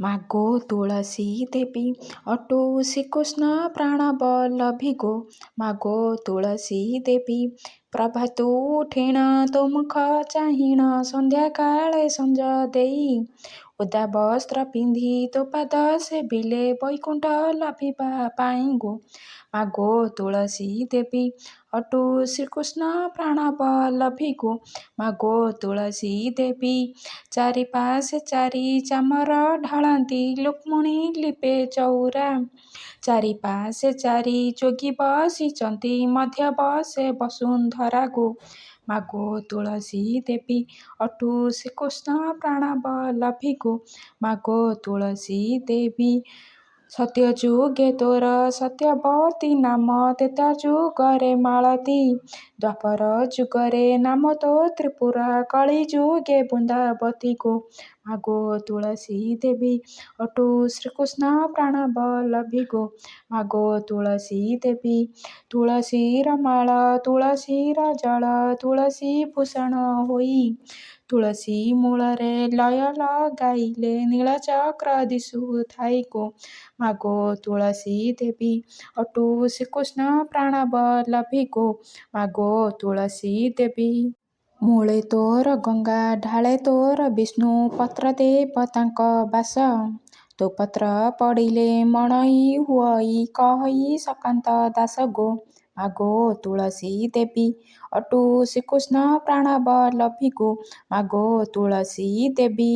ମାଗୋ ତୁଳସୀ ଦେବୀ ଅଟୁ ଶ୍ରୀକୃଷ୍ଣ ପ୍ରାଣବଲ୍ଲଭୀ ଗୋ। ମାଗୋ ତୁଳସୀ ଦେବୀ ପ୍ରଭାତୁ ଉଠିଣ ତୋ ମୁଖ ଚାହିଁଣ ସନ୍ଧ୍ୟା କାଳେ ସଞ୍ଜ ଦେଇ। ଓଦା ବସ୍ତ୍ର ପିନ୍ଧି ତୋ ପାଦ ସେବିଲେ ବୈକୁଣ୍ଠ ଲଭିବା ପାଇଁ ଗୋ। ମାଗୋ ତୁଳସୀ ଦେବୀ ଅଟୁ ଶ୍ରୀକୃଷ୍ଣ ପ୍ରାଣବଲ୍ଲଭୀ ଗୋ। ମାଗୋ ତୁଳସୀ ଦେବୀ ଚାରିପାଶେ ଚାରି ଚାମର ଢାଳନ୍ତି ରୁକ୍ମିଣୀ ଲିପେ ଚଉରା। ଚାରିପାଶେ ଚାରି ଯୋଗୀ ବସିଛନ୍ତି ମଧ୍ୟ ବସେ ବସୁନ୍ଧରା ଗୋ। ମାଗୋ ତୁଳସୀ ଦେବୀ ଅଟୁ ଶ୍ରୀକୃଷ୍ଣ ପ୍ରାଣବଲ୍ଲଭୀ ଗୋ। ମାଗୋ ତୁଳସୀ ଦେବୀ ସତ୍ୟଯୁଗେ ତୋର ସତ୍ୟବତୀ ନାମ ତ୍ରେତା ଯୁଗରେ ମାଳତୀ। ଦ୍ୱାପର ଯୁଗରେ ନାମ ତୋ ତ୍ରିପୁରା କଳି ଯୁଗେ ବୃନ୍ଦାବତୀ ଗୋ। ମାଗୋ ତୁଳସୀ ଦେବୀ ଅଟୁ ଶ୍ରୀକୃଷ୍ଣ ପ୍ରାଣବଲ୍ଲଭୀ ଗୋ। ମାଗୋ ତୁଳସୀ ଦେବୀ ତୁଳସୀର ମାଳ ତୁଳସୀର ଜଳ ତୁଳସୀ ଭୂଷଣ ହୋଇ। ତୁଳସୀ ମୂଳରେ ଲୟ ଲଗାଇଲେ ନୀଳଚକ୍ର ଦିଶୁଥାଇ ଗୋ। ମାଗୋ ତୁଳସୀ ଦେବୀ ଅଟୁ ଶ୍ରୀକୃଷ୍ଣ ପ୍ରାଣବଲ୍ଲଭୀ ଗୋ। ମାଗୋ ତୁଳସୀ ଦେବୀ ମୂଳେ ତୋର ଗଙ୍ଗା ଢାଳେ ତୋର ବିଷ୍ଣୁ ପତ୍ର ଦେବତାଙ୍କ ବାସ। ତୋ ପତ୍ର ପଡ଼ିଲେ ମଣଇ ହୁଅଇ କହଇ ସକାନ୍ତ ଦାସ ଗୋ। ମାଗୋ ତୁଳସୀ ଦେବୀ ଅଟୁ ଶ୍ରୀକୃଷ୍ଣ ପ୍ରାଣବଲ୍ଲଭୀ ଗୋ। ମାଗୋ ତୁଳସୀ ଦେବୀ